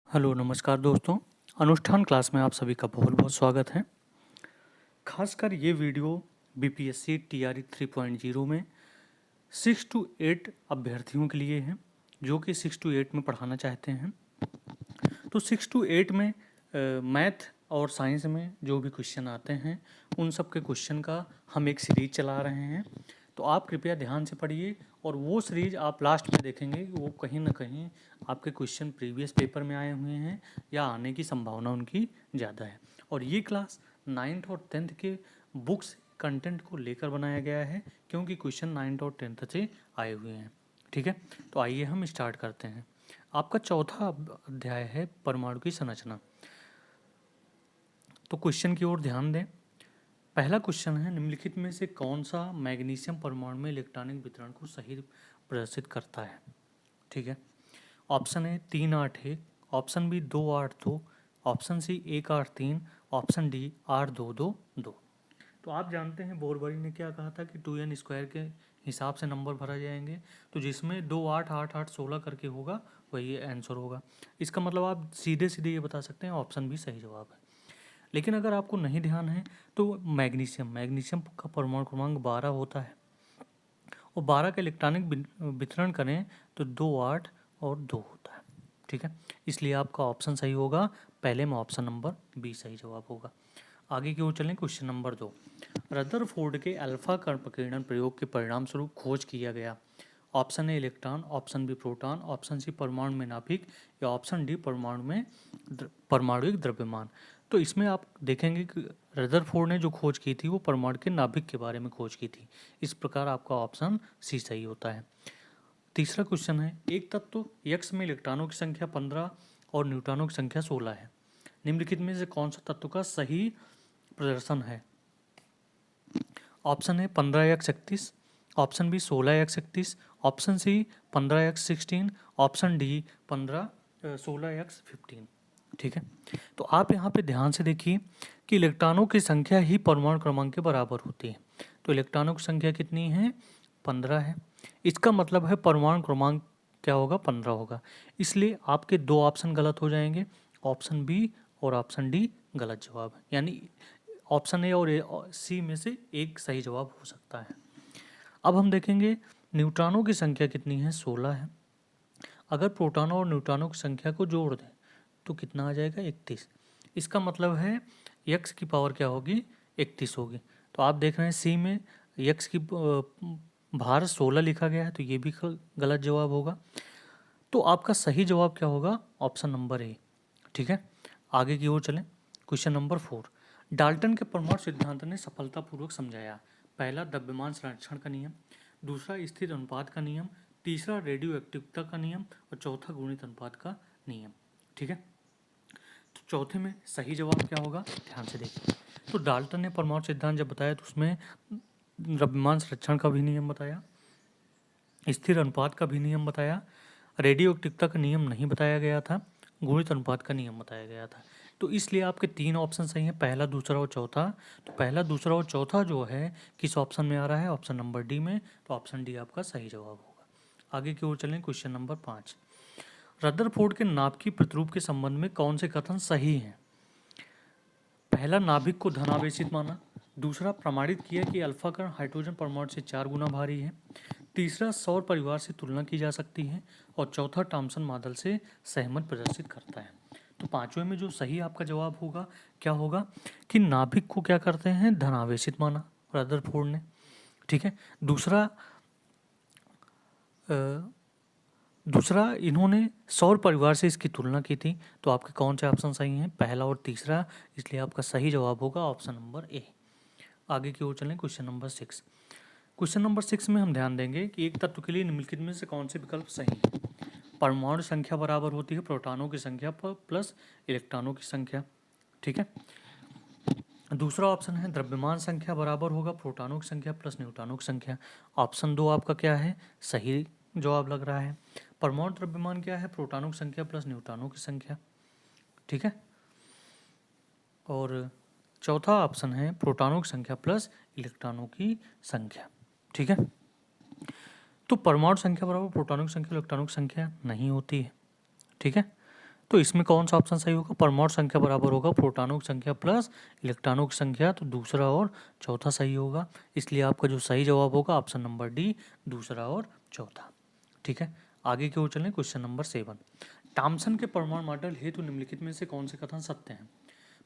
Hello नमस्कार दोस्तों। अनुष्ठान क्लास में आप सभी का बहुत बहुत स्वागत है। खासकर ये वीडियो बीपीएससी टीआरई 3.0 में 6 to 8 अभ्यर्थियों के लिए है जो कि 6 to 8 में पढ़ाना चाहते हैं। तो 6 to 8 में मैथ और साइंस में जो भी क्वेश्चन आते हैं उन सब के क्वेश्चन का हम एक सीरीज चला रहे हैं। तो आप कृपया ध्यान से पढ़िए और वो सीरीज आप लास्ट में देखेंगे कि वो कहीं ना कहीं आपके क्वेश्चन प्रीवियस पेपर में आए हुए हैं या आने की संभावना उनकी ज़्यादा है। और ये क्लास 9th और 10th के बुक्स कंटेंट को लेकर बनाया गया है क्योंकि क्वेश्चन 9th और 10th से आए हुए हैं। ठीक है, तो आइए हम स्टार्ट करते हैं। आपका चौथा अध्याय है परमाणु की संरचना। तो क्वेश्चन की ओर ध्यान दें। पहला क्वेश्चन है, निम्नलिखित में से कौन सा मैग्नीशियम परमाणु में इलेक्ट्रॉनिक वितरण को सही प्रदर्शित करता है। ठीक है, option A 3-8-1, option B 2-8-2, option C 1-8-3, option D 8-2-2-2। तो आप जानते हैं बोरबरी ने क्या कहा था कि 2n² के हिसाब से नंबर भरा जाएंगे। तो जिसमें 2 8 8 8 16 करके होगा वही आंसर होगा। इसका मतलब आप सीधे सीधे ये बता सकते हैं ऑप्शन भी सही जवाब है। लेकिन अगर आपको नहीं ध्यान है तो मैग्नीशियम का परमाणु क्रमांक 12 होता है और 12 का इलेक्ट्रॉनिक वितरण करें तो 2 8 और 2 होता है। ठीक है, इसलिए आपका ऑप्शन सही होगा। पहले में ऑप्शन नंबर बी सही जवाब होगा। आगे की ओर चलें। क्वेश्चन नंबर 2, रदरफोर्ड के अल्फा कण प्रकीर्णन प्रयोग के परिणाम स्वरूप खोज किया गया। Option A electron, option B proton, option C परमाणु में नाभिक या ऑप्शन डी परमाणुिक द्रव्यमान। तो इसमें आप देखेंगे कि रदरफोर्ड ने जो खोज की थी वो परमाणु के नाभिक के बारे में खोज की थी। इस प्रकार आपका ऑप्शन सी सही होता है। तीसरा क्वेश्चन है, एक तत्व यक्स में इलेक्ट्रॉनों की संख्या 15 और न्यूट्रॉनों की संख्या 16 है। निम्नलिखित में से कौन सा तत्व का सही प्रदर्शन है। ऑप्शन है 15x31, option B 16x31, option C 15x16, option D 16x15। ठीक है, तो आप यहाँ पे ध्यान से देखिए कि इलेक्ट्रॉनों की संख्या ही परमाणु क्रमांक के बराबर होती है। तो इलेक्ट्रॉनों की संख्या कितनी है, 15 है। इसका मतलब है परमाणु क्रमांक क्या होगा, 15 होगा। इसलिए आपके दो ऑप्शन गलत हो जाएंगे, ऑप्शन बी और ऑप्शन डी गलत जवाब है। यानी ऑप्शन ए और सी में से एक सही जवाब हो सकता है। अब हम देखेंगे न्यूट्रॉनों की संख्या कितनी है, 16 है। अगर प्रोटॉनों और न्यूट्रॉनों की संख्या को जोड़ दें तो कितना आ जाएगा, 31। इसका मतलब है यक्स की पावर क्या होगी, 31 होगी। तो आप देख रहे हैं सी में यक्स की भार 16 लिखा गया है, तो ये भी गलत जवाब होगा। तो आपका सही जवाब क्या होगा, ऑप्शन नंबर ए। ठीक है, आगे की ओर चलें। क्वेश्चन नंबर 4, डाल्टन के परमाणु सिद्धांत ने सफलतापूर्वक समझाया। पहला द्रव्यमान संरक्षण का नियम, दूसरा स्थिर अनुपात का नियम, तीसरा रेडियो एक्टिविटी का नियम और चौथा गुणित अनुपात का नियम। ठीक है, तो चौथे में सही जवाब क्या होगा, ध्यान से देखिए। तो डाल्टन ने परमाणु सिद्धांत जब बताया तो उसमें द्रव्यमान संरक्षण का भी नियम बताया, स्थिर अनुपात का भी नियम बताया, रेडियो एक्टिविटी का नियम नहीं बताया गया था, गुणित अनुपात का नियम बताया गया था। तो इसलिए आपके तीन ऑप्शन सही हैं, पहला दूसरा और चौथा। तो पहला दूसरा और चौथा जो है किस ऑप्शन में आ रहा है, ऑप्शन नंबर डी में। तो ऑप्शन डी आपका सही जवाब होगा। आगे की ओर चलें। क्वेश्चन नंबर 5, रदरफोर्ड के नाभिकीय प्रतिरूप के संबंध में कौन से कथन सही हैं। पहला, नाभिक को धनावेशित माना। दूसरा, प्रमाणित किया कि अल्फा कण हाइड्रोजन परमाणु से 4 गुना भारी है। तीसरा, सौर परिवार से तुलना की जा सकती है। और चौथा, थॉमसन मॉडल से सहमत प्रदर्शित करता है। तो पांचवें में जो सही आपका जवाब होगा क्या होगा कि नाभिक को क्या करते हैं, धनावेशित माना रदरफोर्ड ने। ठीक है, दूसरा इन्होंने सौर परिवार से इसकी तुलना की थी। तो आपके कौन से ऑप्शन सही हैं, पहला और तीसरा। इसलिए आपका सही जवाब होगा ऑप्शन नंबर ए। आगे की ओर चलें। क्वेश्चन नंबर 6, क्वेश्चन नंबर 6 में हम ध्यान देंगे कि एक तत्व के लिए निम्नलिखित में से कौन से विकल्प सही है। परमाणु संख्या बराबर होती है प्रोटॉनों की संख्या पर प्लस इलेक्ट्रॉनों की संख्या। ठीक है, दूसरा ऑप्शन है द्रव्यमान संख्या बराबर होगा प्रोटॉनों की संख्या प्लस न्यूट्रॉनों की संख्या। ऑप्शन 2 आपका क्या है, सही जवाब लग रहा है। परमाणु द्रव्यमान क्या है, प्रोटॉनों की संख्या प्लस न्यूट्रॉनों की संख्या। ठीक है, और चौथा ऑप्शन है प्रोटॉनों की संख्या प्लस इलेक्ट्रॉनों की संख्या। ठीक है, तो परमाणु संख्या बराबर प्रोटॉनों की संख्या इलेक्ट्रॉनों की संख्या नहीं होती है। ठीक है, तो इसमें कौन सा ऑप्शन सही होगा? परमाणु संख्या बराबर होगा प्रोटॉनों की संख्या प्लस इलेक्ट्रॉनों की संख्या, तो दूसरा और चौथा सही होगा। इसलिए आपका जो सही जवाब होगा ऑप्शन नंबर डी, दूसरा और चौथा। ठीक है, आगे की ओर चलें। क्वेश्चन नंबर 7, थॉमसन के परमाणु मॉडल हेतु निम्नलिखित में से कौन से कथन सत्य हैं?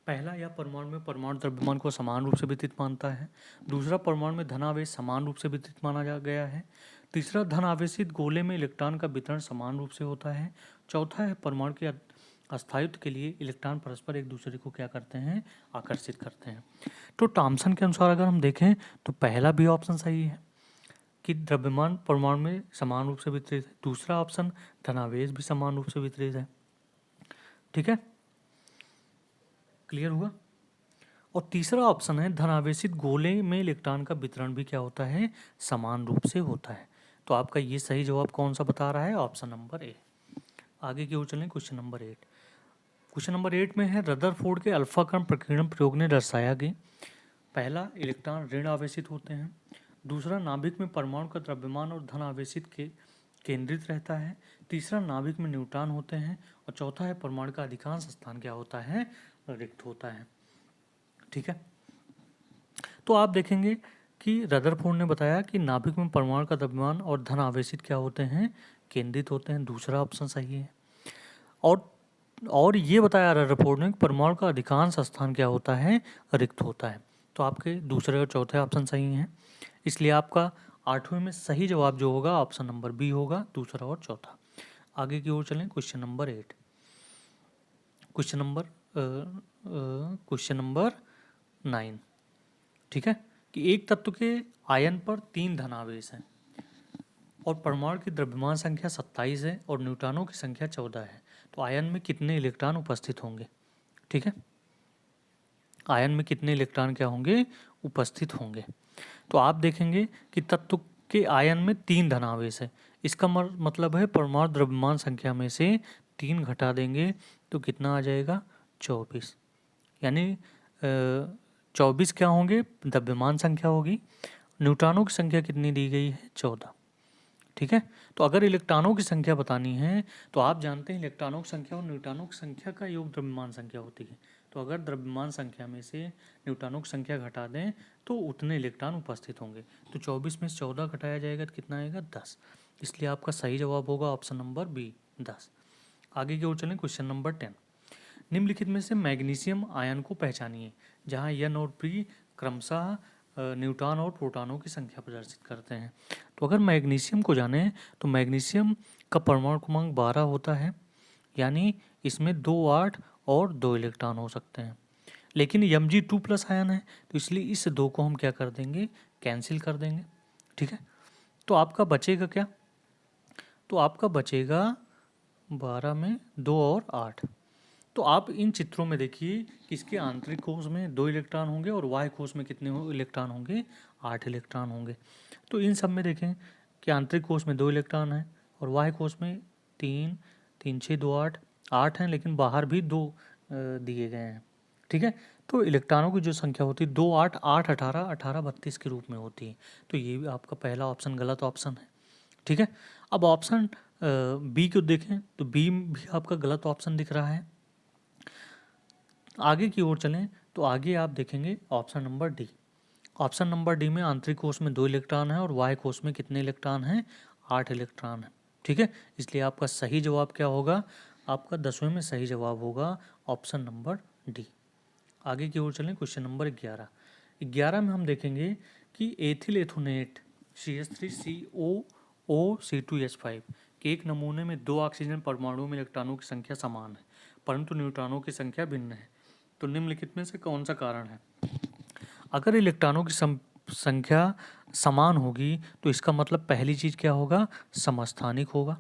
पहला, यह परमाणु में परमाणु द्रव्यमान को समान रूप से वितरित मानता है। दूसरा, परमाणु में धनावेश समान रूप से वितरित माना गया है। तीसरा, धन आवेशित गोले में इलेक्ट्रॉन का वितरण समान रूप से होता है। चौथा है, परमाणु के अस्थायित्व के लिए इलेक्ट्रॉन परस्पर एक दूसरे को क्या करते हैं? आकर्षित करते हैं। तो थॉमसन के अनुसार अगर हम देखें तो पहला भी ऑप्शन सही है कि द्रव्यमान परमाणु में समान रूप से वितरित है। दूसरा ऑप्शन, धनावेश भी समान रूप से वितरित है। ठीक है, क्लियर हुआ? और तीसरा ऑप्शन है, धनावेशित गोले में इलेक्ट्रॉन का वितरण भी क्या होता है? समान रूप से होता है। तो आपका ये सही जवाब कौन सा बता रहा है? Option number A. आगे की ओर चलें। Question number 8। क्वेश्चन नंबर 8 में है, रदरफोर्ड के अल्फा कण प्रकीर्णन प्रयोग ने दर्शाया कि पहला, इलेक्ट्रॉन ऋण आवेशित होते हैं। दूसरा, नाभिक में परमाणु का द्रव्यमान और धन आवेशित के केंद्रित रहता है। तीसरा, नाभिक में न्यूट्रॉन होते हैं। और चौथा है, परमाणु का अधिकांश स्थान क्या होता है? रिक्त होता है। ठीक है, तो आप देखेंगे कि रदरफोर्ड ने बताया कि नाभिक में परमाणु का द्रव्यमान और धन आवेशित क्या होते हैं? केंद्रित होते हैं। दूसरा ऑप्शन सही है। और ये बताया रदरफोर्ड ने कि परमाणु का अधिकांश स्थान क्या होता है? रिक्त होता है। तो आपके दूसरे और चौथे ऑप्शन सही हैं। इसलिए आपका 8वें में सही जवाब जो होगा ऑप्शन नंबर बी होगा, दूसरा और चौथा। आगे की ओर चलें। Question number 8। Question number 9। ठीक है, कि एक तत्व के आयन पर 3 धनावेश हैं और परमाणु की द्रव्यमान संख्या 27 है और न्यूट्रॉनों की संख्या 14 है, तो आयन में कितने इलेक्ट्रॉन उपस्थित होंगे? ठीक है, आयन में कितने इलेक्ट्रॉन क्या होंगे? उपस्थित होंगे। तो आप देखेंगे कि तत्व के आयन में 3 धनावेश है। इसका मतलब है परमाणु द्रव्यमान संख्या में से 3 घटा देंगे तो कितना आ जाएगा? 24। यानी 24 क्या होंगे? द्रव्यमान संख्या होगी। न्यूट्रॉनों की संख्या कितनी दी गई है? 14। ठीक है, तो अगर इलेक्ट्रॉनों की संख्या बतानी है तो आप जानते हैं इलेक्ट्रॉनों की संख्या और न्यूट्रॉनों की संख्या का योग द्रव्यमान संख्या होती है। तो अगर द्रव्यमान संख्या में से न्यूट्रॉनों की संख्या घटा दें तो उतने इलेक्ट्रॉन उपस्थित होंगे। तो 24 में से 14 घटाया जाएगा तो कितना आएगा? 10। इसलिए आपका सही जवाब होगा ऑप्शन नंबर बी, 10। आगे की ओर चलें। Question number 10। निम्नलिखित में से मैग्नीशियम आयन को पहचानिए जहाँ एन और पी क्रमशः न्यूट्रॉन और प्रोटॉनों की संख्या प्रदर्शित करते हैं। तो अगर मैग्नीशियम को जाने तो मैग्नीशियम का परमाणु क्रमांक 12 होता है, यानी इसमें 2 8 और 2 इलेक्ट्रॉन हो सकते हैं। लेकिन Mg2+ आयन है तो इसलिए इस 2 को हम क्या कर देंगे? कैंसिल कर देंगे। ठीक है, तो आपका बचेगा क्या? तो आपका बचेगा 12 में 2 और 8। तो आप इन चित्रों में देखिए कि इसके आंतरिक कोश में 2 इलेक्ट्रॉन होंगे और बाह्य कोश में कितने इलेक्ट्रॉन होंगे? 8 इलेक्ट्रॉन होंगे। तो इन सब में देखें कि आंतरिक कोश में 2 इलेक्ट्रॉन हैं और बाह्य कोश में 3 3 6 2 8 8 हैं, लेकिन बाहर भी 2 दिए गए हैं। ठीक है, तो इलेक्ट्रॉनों की जो संख्या होती है 2 8 8 18 18 32 के रूप में होती है। तो ये भी आपका पहला ऑप्शन गलत ऑप्शन है। ठीक है, अब ऑप्शन बी को देखें तो बी भी आपका गलत ऑप्शन दिख रहा है। आगे की ओर चलें तो आगे आप देखेंगे option number D. Option number D में आंतरिक कोश में 2 इलेक्ट्रॉन है और बाह्य कोश में कितने इलेक्ट्रॉन हैं? 8 इलेक्ट्रॉन है। ठीक है, इसलिए आपका सही जवाब क्या होगा? आपका 10वें में सही जवाब होगा ऑप्शन नंबर डी। आगे की ओर चलें। Question number 11। 11 में हम देखेंगे कि एथिल एथोनेट CH3COO C2H5 के एक नमूने में 2 ऑक्सीजन परमाणुओं में इलेक्ट्रॉनों की संख्या समान है परंतु न्यूट्रॉनों की संख्या भिन्न है। तो निम्नलिखित में से कौन सा कारण है? अगर इलेक्ट्रॉनों की संख्या समान होगी तो इसका मतलब पहली चीज क्या होगा? समस्थानिक होगा।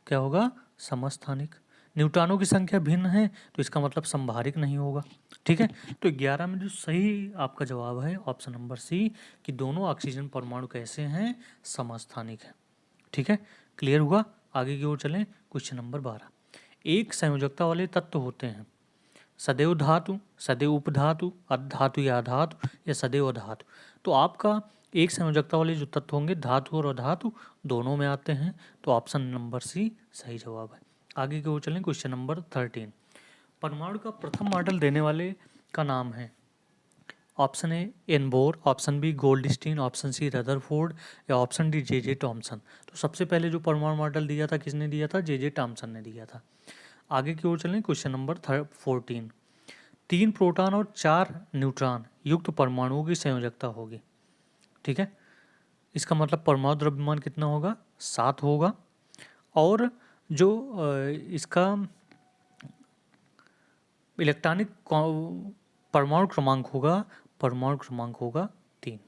क्या होगा? समस्थानिक। न्यूट्रॉनों की संख्या भिन्न है तो इसका मतलब संभारिक नहीं होगा। ठीक है, तो 11 में जो सही आपका जवाब है ऑप्शन नंबर सी कि दोनों ऑक्सीजन परमाणु कैसे हैं? समस्थानिक है। ठीक है, क्लियर हुआ? आगे की ओर चलें। Question number 12। एक संयोजकता वाले तत्व होते हैं सदैव धातु, सदैव उपधातु, अर्धधातु या अधातु या सदैव अधातु। तो आपका एक संयोजकता वाले जो तत्व होंगे धातु और अधातु दोनों में आते हैं, तो ऑप्शन नंबर सी सही जवाब है। आगे की ओर चलें। क्वेश्चन नंबर 13, परमाणु का प्रथम मॉडल देने वाले का नाम है। Option A N Bohr, option B Goldstein, option C Rutherford या option D J J Thomson. तो सबसे पहले जो परमाणु मॉडल दिया था किसने दिया था? जे जे टॉमसन ने दिया था। आगे की ओर चलें। क्वेश्चन नंबर 14, 3 प्रोटॉन और 4 न्यूट्रॉन युक्त परमाणुओं की संयोजकता होगी। ठीक है, इसका मतलब परमाणु द्रव्यमान कितना होगा? 7 होगा। और जो इसका इलेक्ट्रॉनिक परमाणु क्रमांक होगा 3।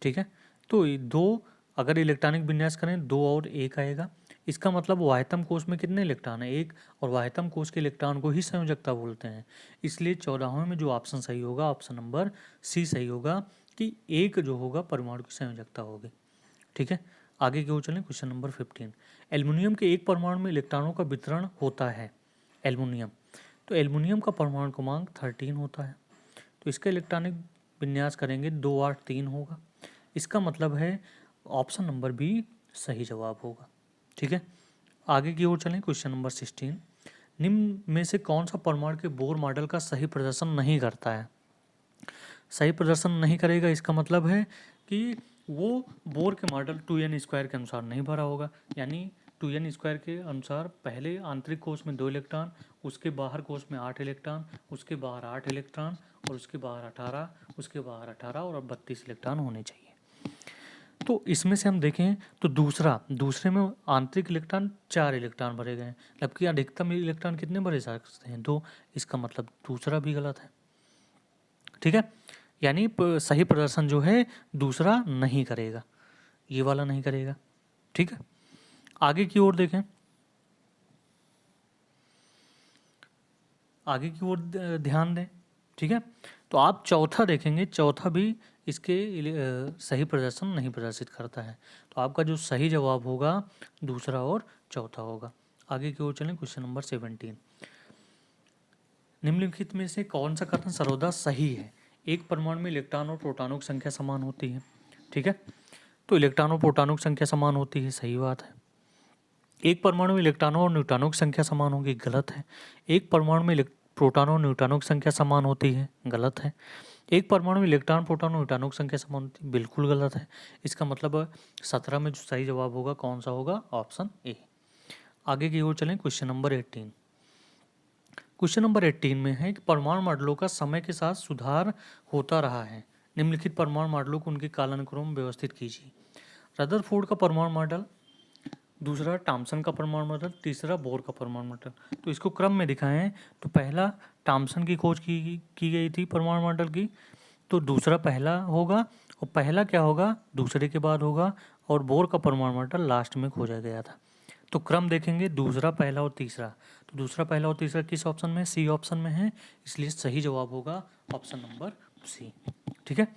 ठीक है, तो ये दो, अगर इलेक्ट्रॉनिक विन्यास करें 2 और 1 आएगा। इसका मतलब वाह्यतम कोश में कितने इलेक्ट्रॉन है? 1। और वाह्यतम कोश के इलेक्ट्रॉन को ही संयोजकता बोलते हैं। इसलिए 14वें में जो ऑप्शन सही होगा, ऑप्शन नंबर सी सही होगा कि 1 जो होगा परमाणु की संयोजकता होगी। ठीक है, आगे की ओर चलें। क्वेश्चन नंबर 15, एल्युमिनियम के एक परमाणु में इलेक्ट्रॉनों का वितरण होता है। एल्युमिनियम, तो एल्युमिनियम का परमाणु क्रमांक 13 होता है। तो इसका इलेक्ट्रॉनिक विन्यास करेंगे 2 8 3 होगा। इसका मतलब है ऑप्शन नंबर बी सही जवाब होगा। ठीक है, आगे की ओर चलें। क्वेश्चन नंबर 16, निम्न में से कौन सा परमाणु के बोर मॉडल का सही प्रदर्शन नहीं करता है? सही प्रदर्शन नहीं करेगा, इसका मतलब है कि वो बोर के मॉडल 2n² के अनुसार नहीं भरा होगा। यानी 2n² के अनुसार पहले आंतरिक कोश में 2 इलेक्ट्रॉन, उसके बाहर कोश में 8 इलेक्ट्रॉन, उसके बाहर 8 इलेक्ट्रॉन और उसके बाहर 18, उसके बाहर 18 और 32 इलेक्ट्रॉन होने चाहिए। तो इसमें से हम देखें तो दूसरे में आंतरिक इलेक्ट्रॉन 4 इलेक्ट्रॉन भरे गए हैं, जबकि अधिकतम इलेक्ट्रॉन कितने भरे जा सकते हैं? 2। इसका मतलब दूसरा भी गलत है। ठीक है, यानी सही प्रदर्शन जो है दूसरा नहीं करेगा, ये वाला नहीं करेगा। ठीक है, आगे की ओर देखें। आगे की ओर ध्यान दें। ठीक है, तो आप चौथा देखेंगे, चौथा भी इसके सही प्रदर्शन नहीं प्रदर्शित करता है। तो आपका जो सही जवाब होगा दूसरा और चौथा होगा। आगे की ओर चलें। क्वेश्चन नंबर 17, निम्नलिखित में से कौन सा कथन सर्वदा सही है? एक परमाणु में इलेक्ट्रॉन और प्रोटॉनों की संख्या समान होती है। ठीक है, तो इलेक्ट्रॉन और प्रोटॉनों की संख्या समान होती है, सही बात है। एक परमाणु में इलेक्ट्रॉनों और न्यूट्रॉनों की संख्या समान होगी, गलत है। एक परमाणु में प्रोटॉनों और न्यूट्रॉनों की संख्या समान होती है, गलत है। एक परमाणु में इलेक्ट्रॉन प्रोटॉन और न्यूट्रॉनों की संख्या समान होती है, बिल्कुल गलत है। इसका मतलब 17 में जो सही जवाब होगा कौन सा होगा? Option A. आगे की ओर चलें। क्वेश्चन नंबर 18, क्वेश्चन नंबर 18 में है कि परमाणु मॉडलों का समय के साथ सुधार होता रहा है। निम्नलिखित परमाणु मॉडलों को उनके कालानुक्रम में व्यवस्थित कीजिए। रदरफोर्ड का परमाणु मॉडल, दूसरा टॉमसन का परमाणु मॉडल, तीसरा बोर का परमाणु मॉडल। तो इसको क्रम में दिखाएं तो पहला टॉमसन की खोज की गई थी परमाणु मॉडल की, तो दूसरा पहला होगा और पहला क्या होगा दूसरे के बाद होगा, और बोर का परमाणु मॉडल लास्ट में खोजा गया था। तो क्रम देखेंगे दूसरा, पहला और तीसरा, तो दूसरा, पहला और तीसरा किस ऑप्शन में? सी ऑप्शन में है, इसलिए सही जवाब होगा ऑप्शन नंबर सी। ठीक है,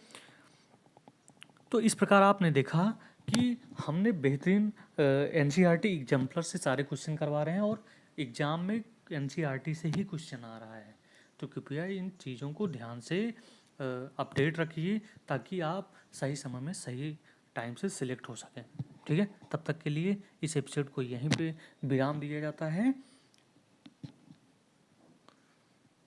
तो इस प्रकार आपने देखा कि हमने बेहतरीन एनसीईआरटी एग्जाम्पलर से सारे क्वेश्चन करवा रहे हैं और एग्जाम में एनसीईआरटी से ही क्वेश्चन आ रहा है। तो कृपया इन चीज़ों को ध्यान से अपडेट रखिए ताकि आप सही समय में सही टाइम से सिलेक्ट हो सकें। ठीक है, तब तक के लिए इस एपिसोड को यहीं पे विराम दिया जाता है।